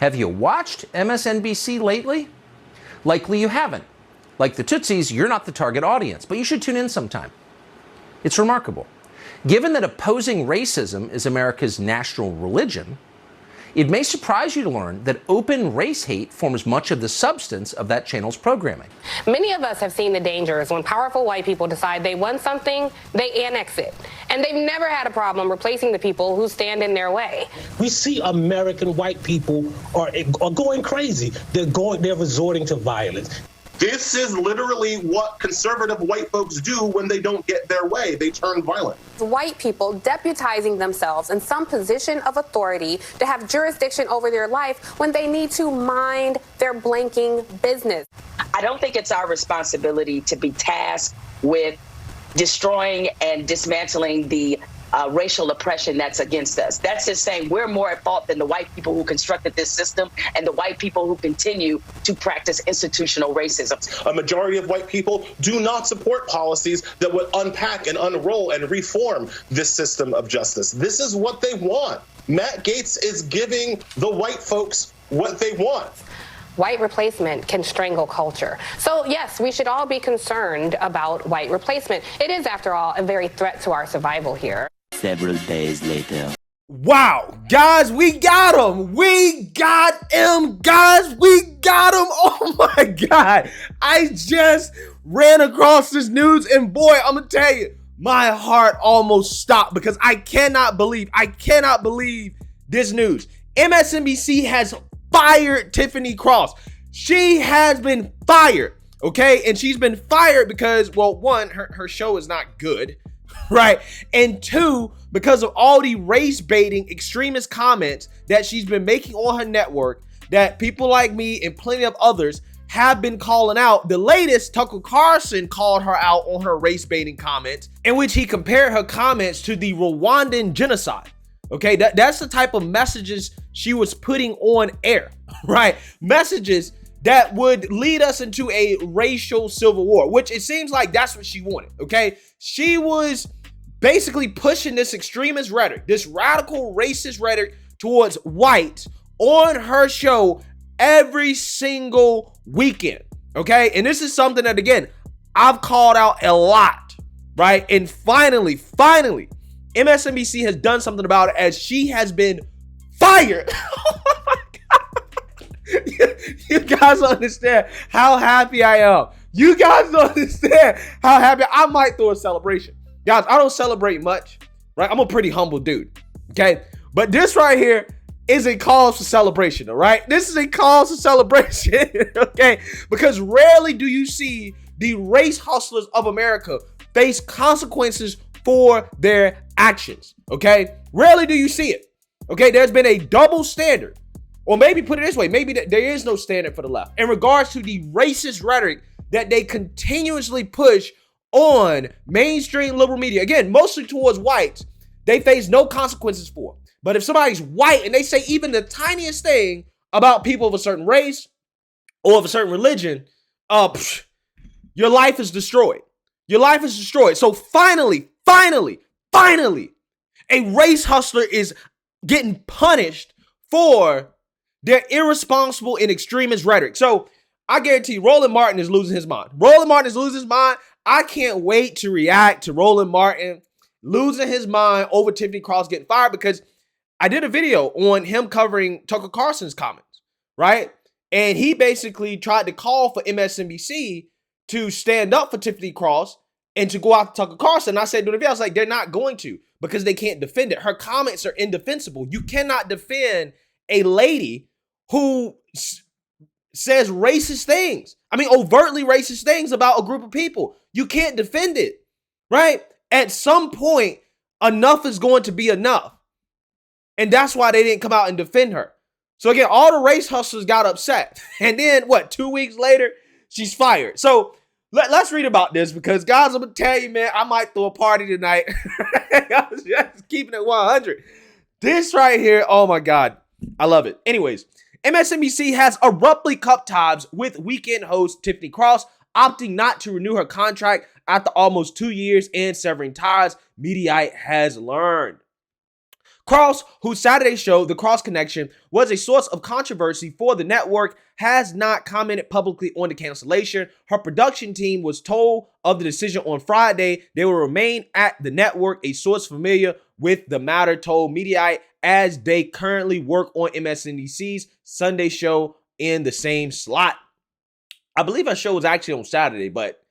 Have you watched MSNBC lately? Likely you haven't. Like the Tootsies, you're not the target audience, but you should tune in sometime. It's remarkable. Given that opposing racism is America's national religion, it may surprise you to learn that open race hate forms much of the substance of that channel's programming. Many of us have seen the dangers when powerful white people decide they want something, they annex it. And they've never had a problem replacing the people who stand in their way. We see American white people are going crazy. They're resorting to violence. This is literally what conservative white folks do when they don't get their way. They turn violent. White people deputizing themselves in some position of authority to have jurisdiction over their life when they need to mind their blanking business. I don't think it's our responsibility to be tasked with destroying and dismantling the racial oppression that's against us. That's just saying we're more at fault than the white people who constructed this system and the white people who continue to practice institutional racism. A majority of white people do not support policies that would unpack and unroll and reform this system of justice. This is what they want. Matt Gaetz is giving the white folks what they want. White replacement can strangle culture. So yes, we should all be concerned about white replacement. It is, after all, a very threat to our survival here. Several days later. Wow, guys, we got him. We got him, guys. We got him. Oh my God. I just ran across this news and boy, I'm gonna tell you, my heart almost stopped because I cannot believe this news. MSNBC has fired Tiffany Cross. She has been fired, okay? And she's been fired because, well, one, her show is not good, right? And two, because of all the race baiting extremist comments that she's been making on her network that people like me and plenty of others have been calling out. The latest, Tucker Carlson called her out on her race baiting comments, in which he compared her comments to the Rwandan genocide. Okay, that's the type of messages she was putting on air, right? Messages that would lead us into a racial civil war, which it seems like that's what she wanted, okay? She was basically pushing this extremist rhetoric, this radical racist rhetoric towards whites on her show every single weekend, okay? And this is something that, again, I've called out a lot, right? And finally, MSNBC has done something about it as she has been fired. Oh my God. You guys don't understand how happy I am. You guys don't understand how happy I might throw a celebration. Guys, I don't celebrate much, right? I'm a pretty humble dude, okay? But this right here is a cause for celebration, all right? This is a cause for celebration, okay? Because rarely do you see the race hustlers of America face consequences for their actions, okay? Rarely do you see it, okay? There's been a double standard, or maybe put it this way, maybe there is no standard for the left in regards to the racist rhetoric that they continuously push on mainstream liberal media. Again, mostly towards whites, they face no consequences for. But if somebody's white and they say even the tiniest thing about people of a certain race or of a certain religion, your life is destroyed. Your life is destroyed. So finally, a race hustler is getting punished for their irresponsible and extremist rhetoric. So I guarantee you, Roland Martin is losing his mind. Roland Martin is losing his mind. I can't wait to react to Roland Martin losing his mind over Tiffany Cross getting fired, because I did a video on him covering Tucker Carlson's comments, right? And he basically tried to call for MSNBC to stand up for Tiffany Cross and to go after Tucker Carlson. And I said during the video, I was like, they're not going to, because they can't defend it. Her comments are indefensible. You cannot defend a lady who says racist things. I mean, overtly racist things about a group of people. You can't defend it, right? At some point, enough is going to be enough. And that's why they didn't come out and defend her. So again, all the race hustlers got upset. And then 2 weeks later, she's fired. So let's read about this, because guys, I'm gonna tell you, man, I might throw a party tonight. I was just keeping it 100. This right here, oh my God, I love it. Anyways, MSNBC has abruptly cut ties with weekend host Tiffany Cross, opting not to renew her contract after almost 2 years and severing ties, Mediaite has learned. Cross, whose Saturday show, The Cross Connection, was a source of controversy for the network, has not commented publicly on the cancellation. Her production team was told of the decision on Friday. They will remain at the network, a source familiar with the matter told Mediaite, as they currently work on MSNBC's Sunday show in the same slot. I believe our show was actually on Saturday, but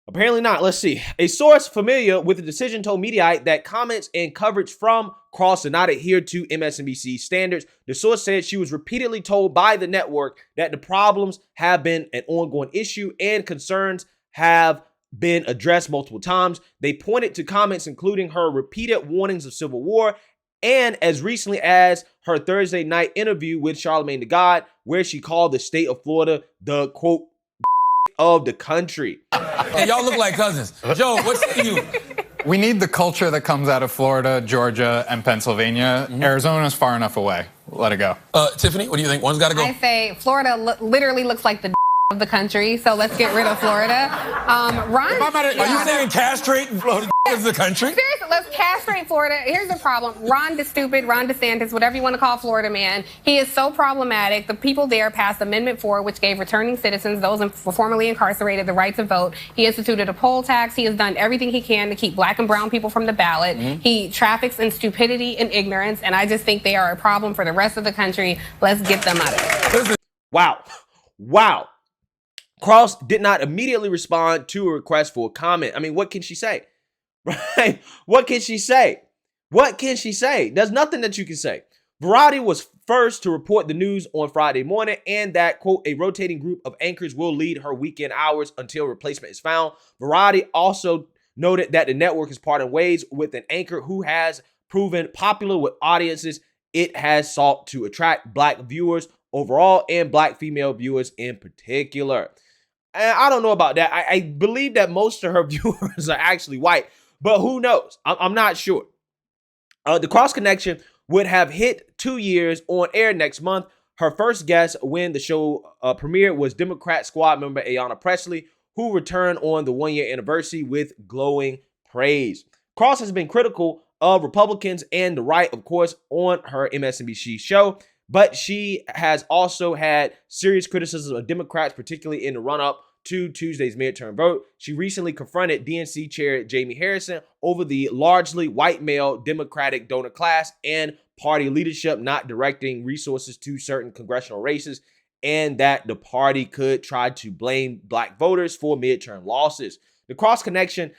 apparently not. Let's see. A source familiar with the decision told Mediaite that comments and coverage from Cross did not adhere to MSNBC standards. The source said she was repeatedly told by the network that the problems have been an ongoing issue and concerns have been addressed multiple times. They pointed to comments including her repeated warnings of civil war and as recently as her Thursday night interview with Charlamagne tha God, where she called the state of Florida the, quote, of the country. Hey, y'all look like cousins. Joe, what's you? We need the culture that comes out of Florida, Georgia, and Pennsylvania. Arizona's far enough away. Let it go. Tiffany, what do you think? One's got to go. I say Florida literally looks like the of the country, so let's get rid of Florida. Ron, Are you saying castrate Florida is the country? Seriously, let's castrate Florida. Here's the problem. Ron DeSantis, whatever you want to call Florida man, he is so problematic. The people there passed Amendment 4, which gave returning citizens, those formerly incarcerated, the right to vote. He instituted a poll tax. He has done everything he can to keep black and brown people from the ballot. He traffics in stupidity and ignorance, and I just think they are a problem for the rest of the country. Let's get them out of it. Wow. Cross did not immediately respond to a request for a comment. I mean, what can she say? Right? What can she say? There's nothing that you can say. Variety was first to report the news on Friday morning and that, quote, a rotating group of anchors will lead her weekend hours until replacement is found. Variety also noted that the network is parting ways with an anchor who has proven popular with audiences it has sought to attract black viewers overall and black female viewers in particular. And I don't know about that. I believe that most of her viewers are actually white, but who knows? I'm not sure. The Cross Connection would have hit 2 years on air next month. Her first guest when the show premiered was Democrat squad member Ayanna Pressley, who returned on the 1 year anniversary with glowing praise. Cross has been critical of Republicans and the right, of course, on her MSNBC show, but she has also had serious criticism of Democrats, particularly in the run-up to Tuesday's midterm vote. She recently confronted DNC Chair Jamie Harrison over the largely white male Democratic donor class and party leadership not directing resources to certain congressional races, and that the party could try to blame black voters for midterm losses. The Cross Connection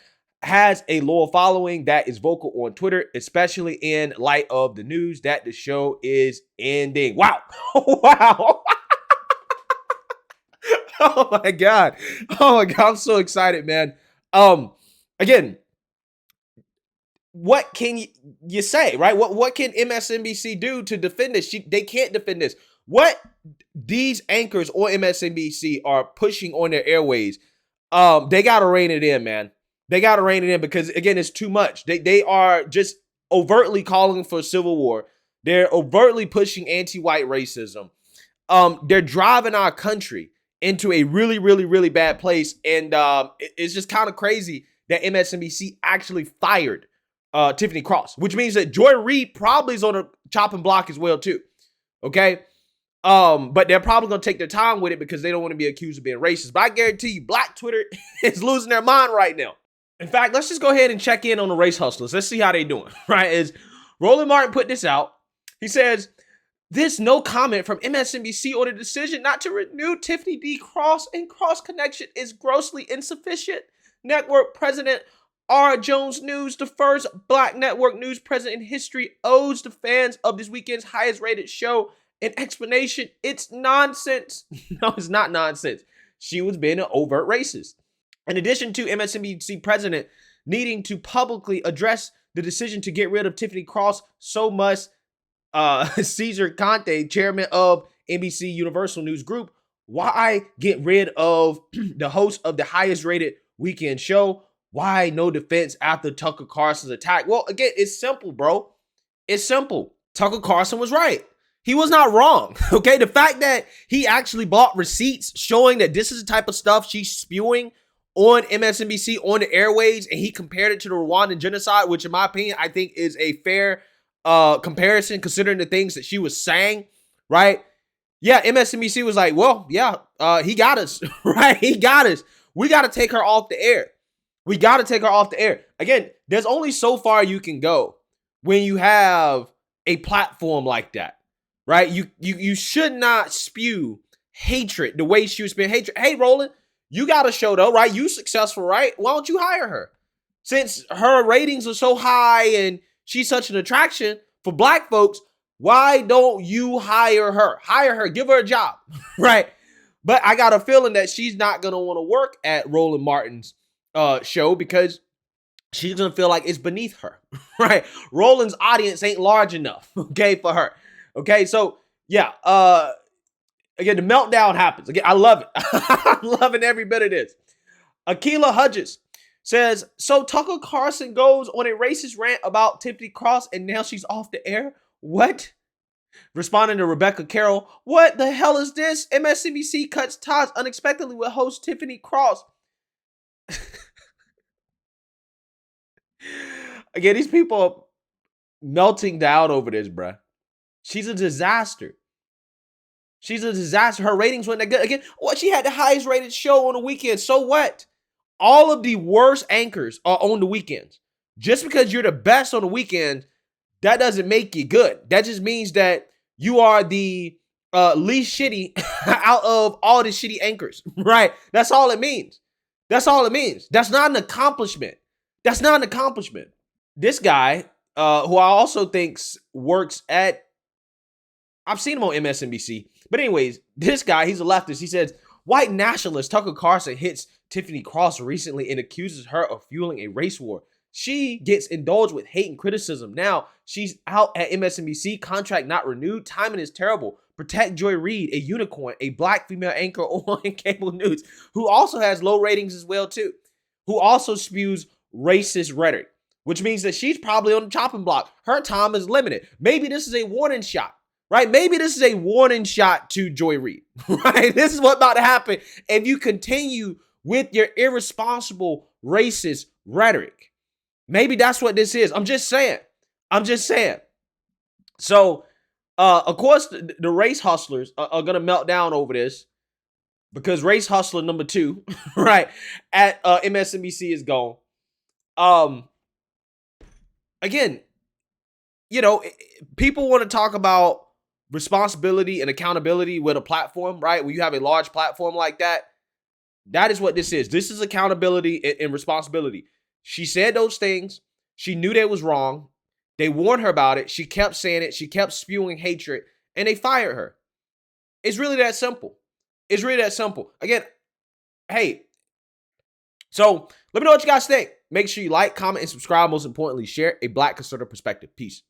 has a loyal following that is vocal on Twitter, especially in light of the news that the show is ending. Wow. Wow. Oh my God. I'm so excited, man. Again, what can you say, right? What can MSNBC do to defend this? They can't defend this. What these anchors on MSNBC are pushing on their airways, they got to rein it in, man. They got to rein it in because, again, it's too much. They are just overtly calling for civil war. They're overtly pushing anti-white racism. They're driving our country into a really, really, really bad place. And it's just kind of crazy that MSNBC actually fired Tiffany Cross, which means that Joy Reid probably is on a chopping block as well, too. Okay? But they're probably going to take their time with it because they don't want to be accused of being racist. But I guarantee you, Black Twitter is losing their mind right now. In fact, let's just go ahead and check in on the race hustlers. Let's see how they're doing, right? As Roland Martin put this out, he says, there's no comment from MSNBC on the decision not to renew Tiffany D. Cross and Cross Connection is grossly insufficient. Network President R. Jones News, the first Black network news president in history, owes the fans of this weekend's highest rated show an explanation. It's nonsense. No, it's not nonsense. She was being an overt racist. In addition to MSNBC president needing to publicly address the decision to get rid of Tiffany Cross, so must Cesar Conte, chairman of NBC Universal News Group. Why get rid of the host of the highest rated weekend show? Why no defense after Tucker Carlson's attack? Well, again, it's simple, bro. It's simple. Tucker Carlson was right. He was not wrong, okay? The fact that he actually bought receipts showing that this is the type of stuff she's spewing on MSNBC, on the airwaves, and he compared it to the Rwandan genocide, which in my opinion, I think is a fair comparison, considering the things that she was saying, right? Yeah, MSNBC was like, well, yeah, he got us, right? He got us. We got to take her off the air. We got to take her off the air. Again, there's only so far you can go when you have a platform like that, right? You should not spew hatred the way she was spewing hatred. Hey, Roland, you got a show though, right? You successful, right? Why don't you hire her? Since her ratings are so high and she's such an attraction for black folks, why don't you hire her? Hire her, give her a job, right? But I got a feeling that she's not going to want to work at Roland Martin's show because she's going to feel like it's beneath her, right? Roland's audience ain't large enough, okay, for her. Okay, so yeah, again, the meltdown happens. Again, I love it. I'm loving every bit of this. Akila Hudges says, so Tucker Carlson goes on a racist rant about Tiffany Cross and now she's off the air? What? Responding to Rebecca Carroll, what the hell is this? MSNBC cuts ties unexpectedly with host Tiffany Cross. Again, these people are melting down over this, bruh. She's a disaster. She's a disaster. Her ratings weren't that good. Again, what? She had the highest rated show on the weekend. So what? All of the worst anchors are on the weekends. Just because you're the best on the weekend, that doesn't make you good. That just means that you are the least shitty out of all the shitty anchors, right? That's all it means. That's all it means. That's not an accomplishment. That's not an accomplishment. This guy, who I also think works at, I've seen him on MSNBC. But anyways, this guy, he's a leftist. He says, white nationalist Tucker Carlson hits Tiffany Cross recently and accuses her of fueling a race war. She gets indulged with hate and criticism. Now she's out at MSNBC, contract not renewed. Timing is terrible. Protect Joy Reid, a unicorn, a black female anchor on cable news, who also has low ratings as well too, who also spews racist rhetoric, which means that she's probably on the chopping block. Her time is limited. Maybe this is a warning shot, right? Maybe this is a warning shot to Joy Reid, right? This is what's about to happen if you continue with your irresponsible racist rhetoric. Maybe that's what this is. I'm just saying. So, of course, the race hustlers are going to melt down over this because race hustler number 2, right, at MSNBC is gone. Again, you know, people want to talk about responsibility and accountability with a platform, right? When you have a large platform like that, that is what this is. This is accountability and responsibility. She said those things. She knew they was wrong. They warned her about it. She kept saying it. She kept spewing hatred, and they fired her. It's really that simple. It's really that simple. Again, hey, so let me know what you guys think. Make sure you like, comment, and subscribe. Most importantly, share a Black conservative perspective. Peace.